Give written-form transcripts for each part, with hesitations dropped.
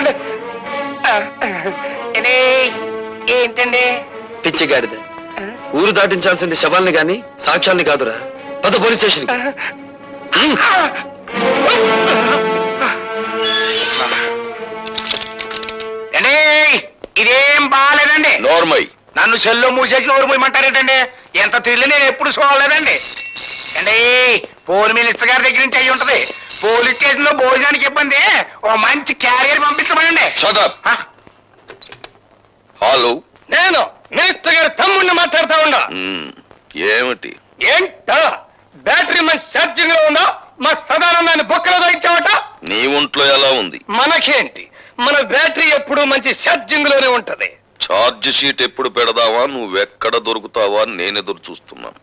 రండి. ఏంటండి? పిచ్చిగాడిద. ఊరు దాటించాల్సింది శవాల్ని గాని సాక్ష్యాల్ని కాదురా. పద పోలీస్ స్టేషన్. ఇదేం బాగాలేదండి. నోర్మై. నన్ను సెల్లో మూసేసి నోరు మూయమంటారేటండి? ఎంత తిరిగి నేను ఎప్పుడు చూడలేదండి. అండి పోలీస్ మినిస్టర్ గారి దగ్గర నుంచి అయ్యి ఉంటది. పోలీస్ స్టేషన్ లో భోజనానికి ఇబ్బంది, ఓ మంచి క్యారియర్ పంపించమనండి. హలో, నేను మినిస్టర్ గారి తమ్ముడిని మాట్లాడుతా ఉన్నా. ఏమిటి? ఏంటా బ్యాటరీ మంచి ఛార్జింగ్ లో ఉందా? మా సదానందాన్ని బొక్కలో తగ్గించావట. నీ ఒంట్లో ఎలా ఉంది? మనకేంటి, మన బ్యాటరీ ఎప్పుడు మంచి ఛార్జింగ్ లోనే ఉంటది. ఛార్జ్ షీట్ ఎప్పుడు పెడదావా, నువ్వెక్కడ దొరుకుతావా నేను ఎదురు చూస్తున్నాను.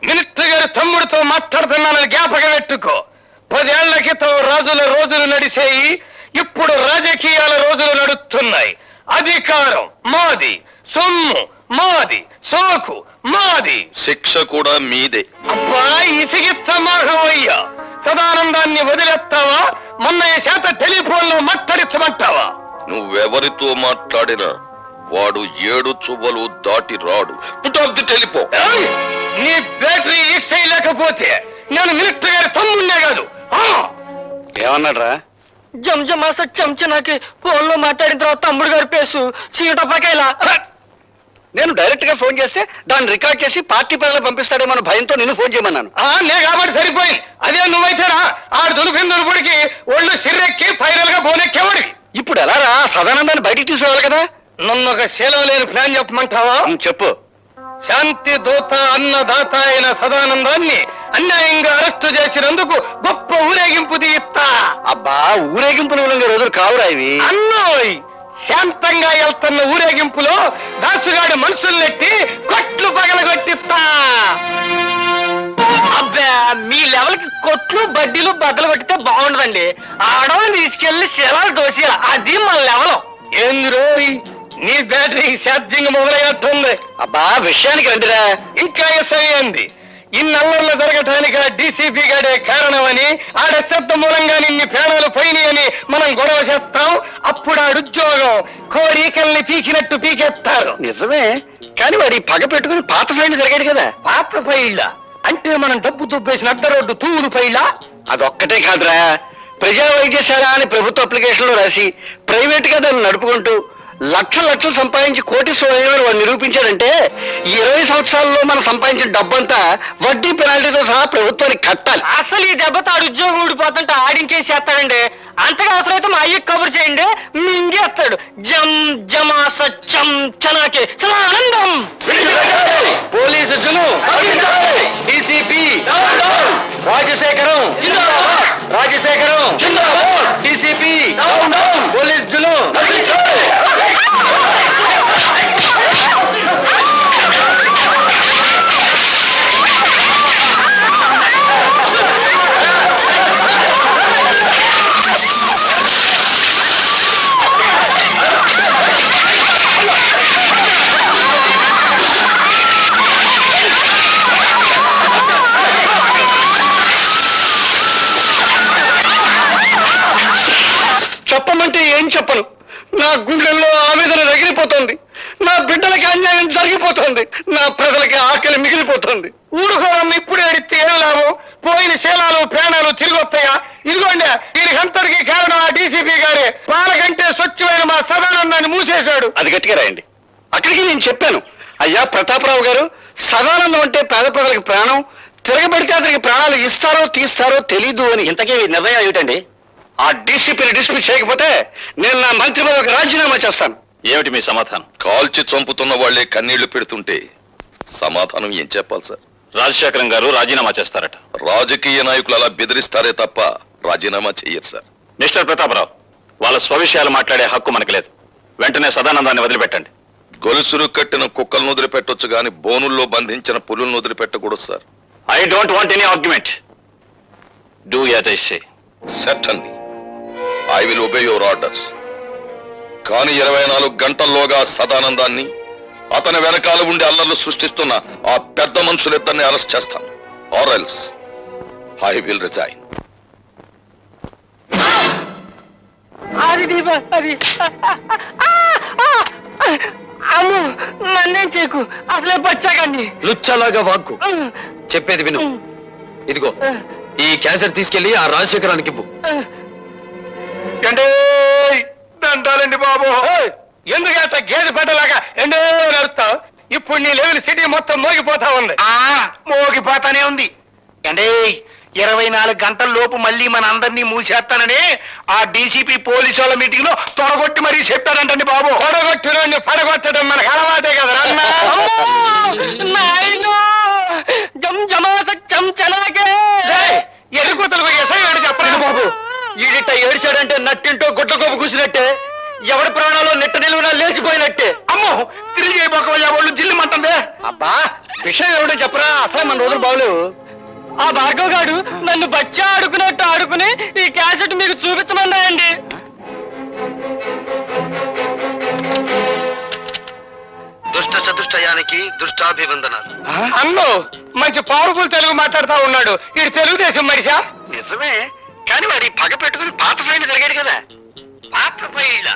మినిస్టర్ గారి తమ్ముడితో మాట్లాడుతున్నానని జ్ఞాపకం పెట్టుకో. 10 ఏళ్ల క్రితం రాజుల రోజులు నడిచేయి, ఇప్పుడు రాజకీయాల రోజులు నడుస్తున్నాయి. అధికారం మాది, సొమ్ము మాది, సోకు మాది, శిక్ష కూడా మీదే. అబ్బా ఇసిగిచ్చమాహయ్యా. సదానందాన్ని వదిలేస్తావా? మొన్న చేత టెలిఫోన్ లో మాట్లాడించమంటావా? నువ్వెవరితో మాట్లాడినా వాడు 7 చువ్వలు దాటి రాడు. Put off the telephone. నీ బ్యాటరీ లీక్ చేయలేకపోతే నేను మినిస్టర్ గారి తమ్ముడినే కాదు. ఏమన్నాడ్రా? జంజమాస చెంచనాకి ఫోన్ లో మాట్లాడిన తర్వాత తమ్ముడు గారి పేసు చీటపకేలా. నేను డైరెక్ట్ గా ఫోన్ చేస్తే దాన్ని రికార్డ్ చేసి పార్టీ ప్రజలు పంపిస్తాడేమో భయంతో నేను ఫోన్ చేయమన్నాను. నే కాబట్టి సరిపోయింది. అదే నువ్వైతేనా ఆడు దులిపిన దులుపుడికి ఒళ్ళు సిర్రెక్కి ఫైనల్ గా బోనెక్కేవాడివి. ఇప్పుడు ఎలా రా? సదానందాన్ని బయటికి తీసుకోవాలి కదా. నన్ను ఒక శీలం లేని ప్లాన్ చెప్పమంటావా? చెప్పు. శాంతి దూత అన్నదాత అయిన సదానందాన్ని అన్యాయంగా అరెస్టు చేసినందుకు గొప్ప ఊరేగింపు తీస్తా. అబ్బా, ఊరేగింపులు రోజులు కావురా ఇవి. అన్నోయ్, శాంతంగా వెళ్తున్న ఊరేగింపులో దాసుగాడి మనుషుల్నెట్టి కొట్లు పగలగొట్టిస్తా. అబ్బా, మీ లెవెల్ కి కొట్లు బడ్డీలు బద్దలు కొట్టితే బాగుండదండి. ఆడవాళ్ళని తీసుకెళ్లి శిలాలు దోసేయాలి, అది మన లెవెల్. ఏంది రోయ్, నీ బ్యాటరీ ఛార్జింగ్ మొదలైనట్టుంది. అబ్బా, విషయానికి రండిరా. ఇంకా ఎస్ఐ అంది. ఇన్నల్లర్లు జరగటానికి డీసీపీ గాడే కారణమని, ఆడ శబ్ద మూలంగా నిన్ని ప్రాణాలు పోయినాయని మనం గొడవ చేస్తాం. అప్పుడు ఆడుద్యోగం కోరికల్ని పీకినట్టు పీకేస్తారు. నిజమే, కానీ వాడి పగ పెట్టుకుని పాత ఫైల్ జరిగాడు కదా. పాత ఫైళ్ళ అంటే మనం డబ్బు దుబ్బేసిన అడ్డ రోడ్డు తూరు ఫైళ్ళ. అదొక్కటే కాదురా, ప్రజా వైద్యశాల అని ప్రభుత్వ అప్లికేషన్ లో రాసి ప్రైవేట్ గా దాన్ని నడుపుకుంటూ లక్షలు సంపాదించి కోటీశ్వరుడు వాడు నిరూపించాడంటే 20 సంవత్సరాల్లో మనం సంపాదించిన డబ్బంతా వడ్డీ పెనాల్టీతో సహా ప్రభుత్వానికి కట్టాలి. అసలు ఈ దెబ్బతో ఆడు ఉద్యోగం ఊడిపోతుంటే ఆడించేసేస్తాడండి. అంతగా అవసరమైతే మా అయ్యకి కబురు చేయండి, మింగేస్తాడు. జం జమాస చం చనాకి ఆనందం. Police DCP Rajasekharam DCP police జులు. చెప్పమంటే ఏం చెప్పను. నా గుండెల్లో ఆవేదన రగిలిపోతుంది. నా బిడ్డలకి అన్యాయం జరిగిపోతుంది. నా ప్రజలకి ఆకలి మిగిలిపోతుంది. ఊరుకోవడం ఇప్పుడు అడిగితే ఏం లాభం? పోయిన శీలాలు ప్రాణాలు తిరిగి వస్తాయా? ఇదిగోండి, దీనికి అంతటికీ కారణం ఆ డీసీపీ గారే. పాలకంటే స్వచ్ఛమైన మా సదానందాన్ని మూసేశాడు. అది గట్టిగా రాయండి. అక్కడికి నేను చెప్పాను, అయ్యా ప్రతాపరావు గారు, సదానందం అంటే పేద ప్రజలకు ప్రాణం. తిరగబడితే అతనికి ప్రాణాలు ఇస్తారో తీస్తారో తెలీదు అని. ఇంతకీ నిర్ణయం ఏమిటండి? ఆ డీసీపీని డిస్మిస్ చేయకపోతే నేను నా మంత్రి పదవికి రాజీనామా చేస్తాను. ఏమిటి మీ సమాధానం? కాల్చి చంపుతున్న వాళ్లే కన్నీళ్లు పెడుతుంటే సమాధానం ఏం చెప్పాలి సార్? రాజశేఖరం గారు రాజీనామా చేస్తారట. రాజకీయ నాయకులు అలా బెదిరిస్తారే తప్ప రాజీనామా చెయ్యరు సార్. మిస్టర్ ప్రతాపరావు, వాళ్ళ స్వవిషయాలు మాట్లాడే హక్కు మనకి లేదు. వెంటనే సదానందాన్ని వదిలిపెట్టండి. గొలుసులు కట్టిన కుక్కలను వదిలిపెట్టొచ్చు గాని బోనుల్లో బంధించిన పులులను వదిలిపెట్టకూడదు sir. I don't want any argument. Do as I say. Certainly. I will obey your orders. కానీ 24 గంటల్లోగా సదానందాన్ని, అతని వెనకాల ఉండి అల్లర్లు సృష్టిస్తున్న ఆ పెద్ద మనుషులిద్దరిని అరెస్ట్ చేస్తాను. Or else I will resign. అది దీప అది అమ్ము నన్నేం చేయకు అసలే బచ్చాకండి లుచ్చలాగా వాక్కు చెప్పేది విను. ఇదిగో ఈ క్యాసెట్ తీసుకెళ్లి ఆ రాజశేఖరానికి ఇవ్వు. దండాలండి బాబు. ఎందుకంటే గేదె పెట్టలాగా ఎండో నడుస్తావు. ఇప్పుడు నీ లెవెల్ సిటీ మొత్తం మోగిపోతా ఉంది. మోగిపోతానే ఉంది అంటే 24 గంటల లోపు మళ్ళీ మన అందరినీ మూసేస్తానని ఆ డీసీపీ పోలీసు వాళ్ళ మీటింగ్ లో తొడగొట్టి మరీ చెప్పారంటండి బాబు. పడగొట్టిన పడగొట్టడం మనకు అలవాటే కదా. ఎరుగుతలు ఎసయ్యాడు చెప్పలేదు బాబు. ఈడిట ఏడిచాడంటే నట్టింటో గుడ్ల కోపు కూసినట్టే, ఎవరి ప్రాణాలు నెట్ట నిలువునా లేచిపోయినట్టే. అమ్మో తిరిగి అయిపోకవయ్యా వాళ్ళు జిల్లుమంటుందే. అబ్బా విషయం ఏమిటో చెప్పరా, అసలే మన రోజులు బాగలేవు. ఆ భార్గవ్ గారు నన్ను బచ్చా ఆడుకున్నట్టు ఆడుకుని ఈ క్యాసెట్ మీకు చూపించమన్నాయండి. దుష్ట చతుష్టయానికి దుష్టాభివందనాలు. అన్నో మంచి పవర్ఫుల్ తెలుగు మాట్లాడుతా ఉన్నాడు. ఇది తెలుగుదేశం మనిషా? నిజమే, కానీ వాడి పగ పెట్టుకుని పాత ఫైల్ జరిగాడు కదా. పాత పైళ్ళ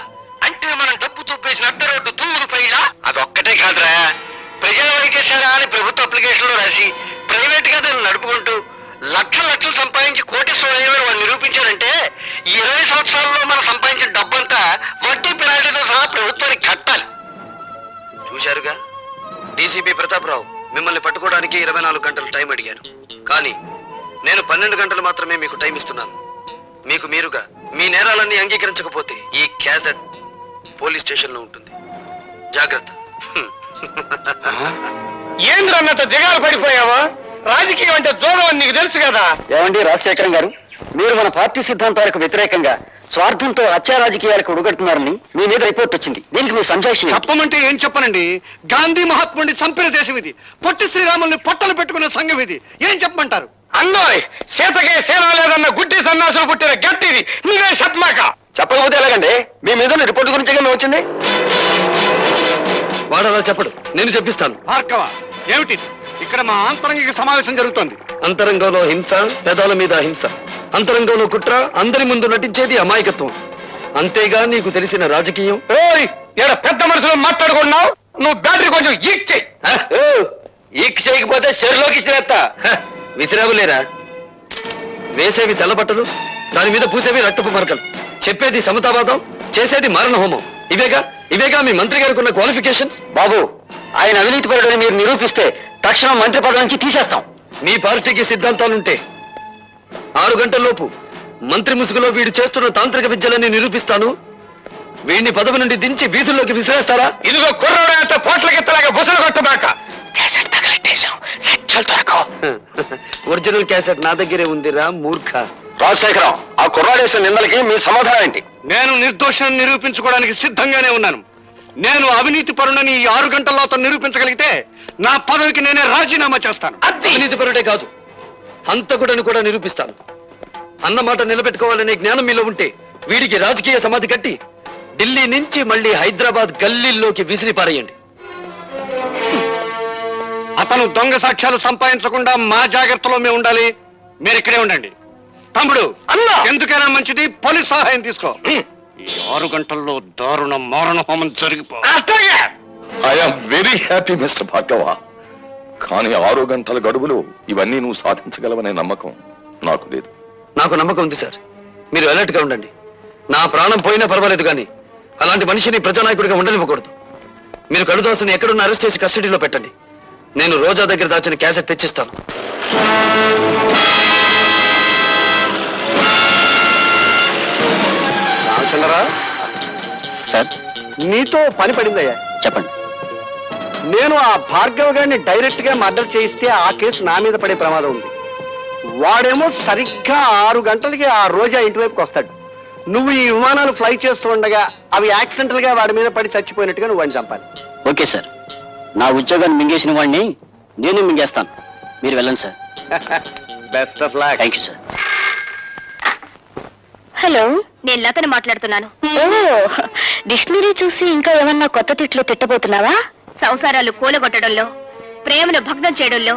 అంటే మనం డబ్బు తొప్పేసిన అడ్డ రోడ్డు తూరు పైళ్ళ. అదొక్కటే కాదురా, ప్రజల వైద్యశాల అని ప్రభుత్వ అప్లికేషన్ లో రాసి ప్రైవేట్ గా దాన్ని నడుపుకుంటూ లక్షలు సంపాదించి కోటీశ్వరుడు వాడు నిరూపించారంటే ఈ 20 సంవత్సరాల్లో మనం సంపాదించిన డబ్బంతా వడ్డీ పెనాల్టీతో సహా ప్రభుత్వానికి కట్టాలి. చూశారుగా, డీసీపీ ప్రతాపరావు మిమ్మల్ని పట్టుకోవడానికి 24 గంటలు టైం అడిగాను. కానీ నేను 12 గంటలు మాత్రమే మీకు టైం ఇస్తున్నాను. మీకు మీరుగా మీ నేరాలన్నీ అంగీకరించకపోతే ఈ క్యాసెట్ పోలీస్ స్టేషన్ లో ఉంటుంది. జాగ్రత్త. ఏంద్రన్నట్టు దిగాలు పడిపోయావా? రాజకీయం అంటే జోగం అని నీకు తెలుసు కదా. ఏమండి రాజశేఖరం గారు, మీరు మన పార్టీ సిద్ధాంతాలకు వ్యతిరేకంగా స్వార్థంతో హత్యా రాజకీయాలకు ఉడగడుతున్నారని మీ మీద రిపోర్ట్ వచ్చింది. దీనికి మీ సంజాషి చెప్పమంటే ఏం చెప్పనండి? గాంధీ మహాత్ముడిని చంపిన దేశం ఇది. పొట్టి శ్రీరాముల్ని పొట్టలు పెట్టుకునే సంఘం ఇది. ఏం చెప్పమంటారు? అన్నోయ్ సీతకే సేన లేదన్న గుడ్డి సన్నాసులు పుట్టిన గట్టిది. నీవే చెప్పమాక. చెప్పకపోతే ఎలాగండి? మీ మీద రిపోర్ట్ గురించి మేము వచ్చింది. వాడు అలా చెప్పడు, నేను చెప్పిస్తాను. భార్గవ, ఏమిటి ఇక్కడ మా ఆంతరంగిక సమావేశం జరుగుతోంది? అంతరంగంలో హింస, పెదాల మీద హింస. అంతరంగంలో కుట్ర, అందరి ముందు నటించేది అమాయకత్వం. అంతేగా నీకు తెలిసిన రాజకీయం? ఓయ్ ఈడ పెద్ద మనుషులు మాట్లాడుకున్నావు. నువ్వు బ్యాటరీ కొంచెం ఈక్ చెయ్యి. ఈక్ చేయకపోతే చెరులోకి ఇచ్చిరేస్తా. విసిరావులేరా? వేసేవి తెల్ల బట్టలు, దాని మీద పూసేవి రక్తపు మరకలు. చెప్పేది సమతావాదం, చేసేది మారణ హోమం. ఇవేగా మీ మంత్రి గారికి ఉన్న క్వాలిఫికేషన్స్. బాబు, ఆయన అవినీతి పరుడని మీరు నిరూపిస్తే తక్షణం మంత్రి పదవి నుంచి తీసేస్తాం. మీ పార్టీకి సిద్ధాంతాలుంటే 6 గంటల్లోపు మంత్రి ముసుగులో వీడు చేస్తున్న తాంత్రిక విద్యలని నిరూపిస్తాను. వీడిని పదవి నుండి దించి వీధుల్లోకి విసిరేస్తారా? ఇదిగో కుర్రాడు అంటే పోట్లకెత్తలాగా బుసలు కొట్టబాక. ఒరిజినల్ క్యాసెట్ నా దగ్గరే ఉందిరా మూర్ఖ. రాజశేఖరం, ఆ కుర్రాడేసిన నిందలకి మీ సమాధానం ఏంటి? నేను నిర్దోషాన్ని నిరూపించుకోవడానికి సిద్ధంగానే ఉన్నాను. నేను అవినీతి పరుడని ఈ 6 గంటల్లో అతను నిరూపించగలిగితే నా పదవికి నేనే రాజీనామా చేస్తాను. అవినీతి పరుడే కాదు, హంతకుడని కూడా నిరూపిస్తాను. అన్నమాట నిలబెట్టుకోవాలనే జ్ఞానం మీలో ఉంటే వీడికి రాజకీయ సమాధి కట్టి ఢిల్లీ నుంచి మళ్ళీ హైదరాబాద్ గల్లీల్లోకి విసిరి పారేయండి. అతను దొంగ సాక్ష్యాలు సంపాదించకుండా మా జాగ్రత్తలో మేము ఉండాలి. మీరు ఇక్కడే ఉండండి. తమ్ముడు, అన్నా, ఎందుకైనా మంచిది పోలీస్ సహాయం తీసుకో. ఈ 6 గంటల్లో దారుణ మారణ హోమం జరిగిపో. అట్లాగే I'm very happy mister Bhargava. కానీ 6 గంటల గడువులో ఇవన్నీ నువ్వు సాధించగలవనే నమ్మకం నాకు లేదు. నాకు నమ్మకం ఉంది సార్. మీరు అలర్ట్ గా ఉండండి. నా ప్రాణం పోయినా పర్వాలేదు, కానీ అలాంటి మనిషిని ప్రజానాయకుడిగా ఉండనివ్వకూడదు. మీరు కడుదాసుని ఎక్కడున్న అరెస్ట్ చేసి కస్టడీలో పెట్టండి. నేను రోజా దగ్గర దాచిన క్యాసెట్ తెచ్చిస్తాను. సార్, నీతో పని పడిందయ్యా. చెప్పండి. నేను ఆ భార్గవ్ గారిని డైరెక్ట్ గా మర్డర్ చేయిస్తే ఆ కేసు నా మీద పడే ప్రమాదం ఉంది. వాడేమో సరిగ్గా 6 గంటలకి ఆ రోజా ఇంటి వైపుకి వస్తాడు. నువ్వు ఈ విమానాలు ఫ్లై చేస్తూ ఉండగా అవి యాక్సిడెంటల్ గా వాడి మీద పడి చచ్చిపోయినట్టుగా నువ్వు వాడిని చంపాలి. ఓకే సార్, నా ఉద్యోగాన్ని మింగేసిన వాడిని నేను మింగేస్తాను. మీరు వెళ్ళండి sir. Best of luck. Thank you sir. Hello, నేను లతను మాట్లాడుతున్నాను. డిక్షనరీ చూసి ఇంకా ఏమన్నా కొత్త తిట్లు తిట్టబోతున్నావా? సంసారాలు కూలగొట్టడంలో, ప్రేమను భగ్నం చేయడంలో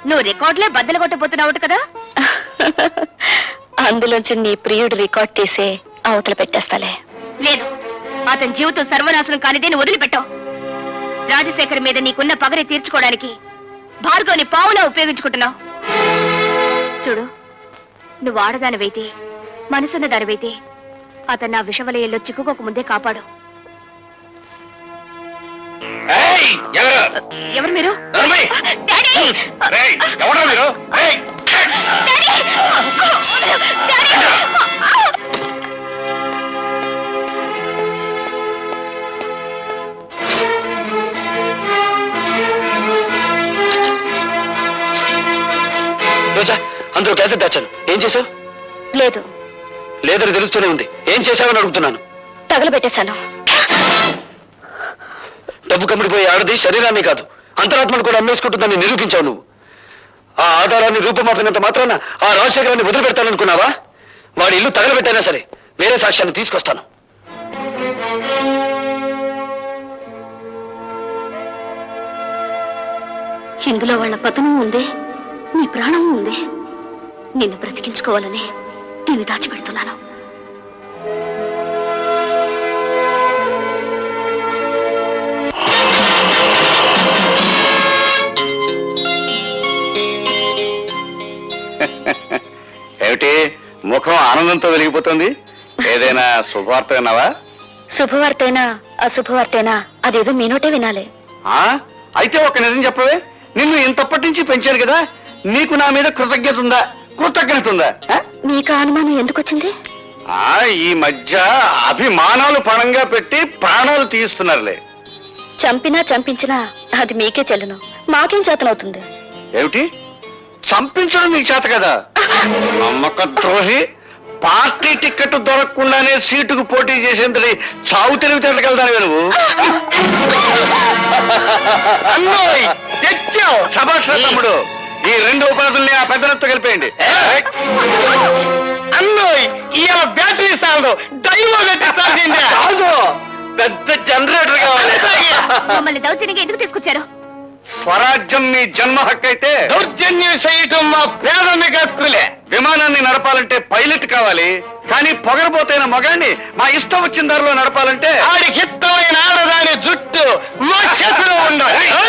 నువ్వు రికార్డులే బద్దలు కొట్టబోతున్నావు కదా. అందులోంచి నీ ప్రియుడు రికార్డ్ తీసే అవతల పెట్టేస్తాలే. లేదు, అతని జీవితం సర్వనాశనం కానిదే నువ్వు వదిలిపెట్టావు. రాజశేఖర్ మీద నీకున్న పగని తీర్చుకోవడానికి భార్గవ్ని పావులా ఉపయోగించుకుంటున్నావు. చూడు, నువ్వు ఆడదానివైతే, మనసున్న దానివైతే అతను నా విషవలయంలో చిక్కుకోక ముందే కాపాడు. ఎవరు మీరు? డాడీ! ఎవరు మీరు? డాడీ! డాడీ! రోజా, అందులో క్యాసెట్ దాచాను. ఏం చేసావు? లేదు, లేదని తెలుస్తూనే ఉంది. ఏం చేసావని అడుగుతున్నాను. తగలబెట్టేశాను. డబ్బు కమ్మిడిపోయే ఆడది శరీరాన్ని కాదు, అంతరాత్మను కూడా అమ్మేసుకుంటుందని నిరూపించావు నువ్వు. ఆ ఆధారాన్ని రూపమాపినంత మాత్రాన ఆ రాజశేఖరాన్ని వదిలిపెడతాననుకున్నావా? వాడి ఇల్లు తగలబెట్టైనా సరే వేరే సాక్ష్యాన్ని తీసుకొస్తాను. ఇందులో వాళ్ళ పతనం ఉంది, నీ ప్రాణం ఉంది. నిన్ను బ్రతికించుకోవాలని దీన్ని దాచిపెడుతున్నాను. ఏమిటి ముఖం ఆనందంతో వెలిగిపోతుంది? ఏదైనా శుభవార్త విన్నావా? శుభవార్తైనా అశుభవార్తైనా అదేదో మీ నోటే వినాలి. అయితే ఒక నిజం చెప్పవే. నిన్ను ఇంతప్పటి నుంచి పెంచాను కదా, నీకు నా మీద కృతజ్ఞత ఉందా? కృతజ్ఞత ఉందా? నీకు అనుమానం ఎందుకు వచ్చింది? ఈ మధ్య అభిమానాలు పణంగా పెట్టి ప్రాణాలు తీస్తున్నారులే. చంపినా చంపించినా అది మీకే చెల్లును, మాకేం చేతనవుతుంది? ఏమిటి, చంపించడం నీకు చేత కదా? నమ్మక ద్రోహి! పార్టీ టికెట్ దొరకకుండానే సీటుకు పోటీ చేసేంతటి చావు తెలివితేటకెళ్తాను నువ్వు. శభాష్ తమ్ముడు, ఈ రెండు ఉపాధుల్ని ఆ పెద్దలతో కలిపేయండి. అన్నోయ్, ఇవాళ బ్యాటరీ సాగు దైవం పెద్ద జనరేటర్ కావాలి. మమ్మల్ని దౌర్జన్యంగా ఎందుకు తీసుకొచ్చారు? స్వరాజ్యం మీ జన్మ హక్కు అయితే దౌర్జన్యం చేయటం మా ప్రాథమిక హక్కులే. విమానాన్ని నడపాలంటే పైలట్ కావాలి, కానీ పొగరబోతైన మగాన్ని మా ఇష్టం వచ్చిన దారిలో నడపాలంటే ఆడికి ఇష్టం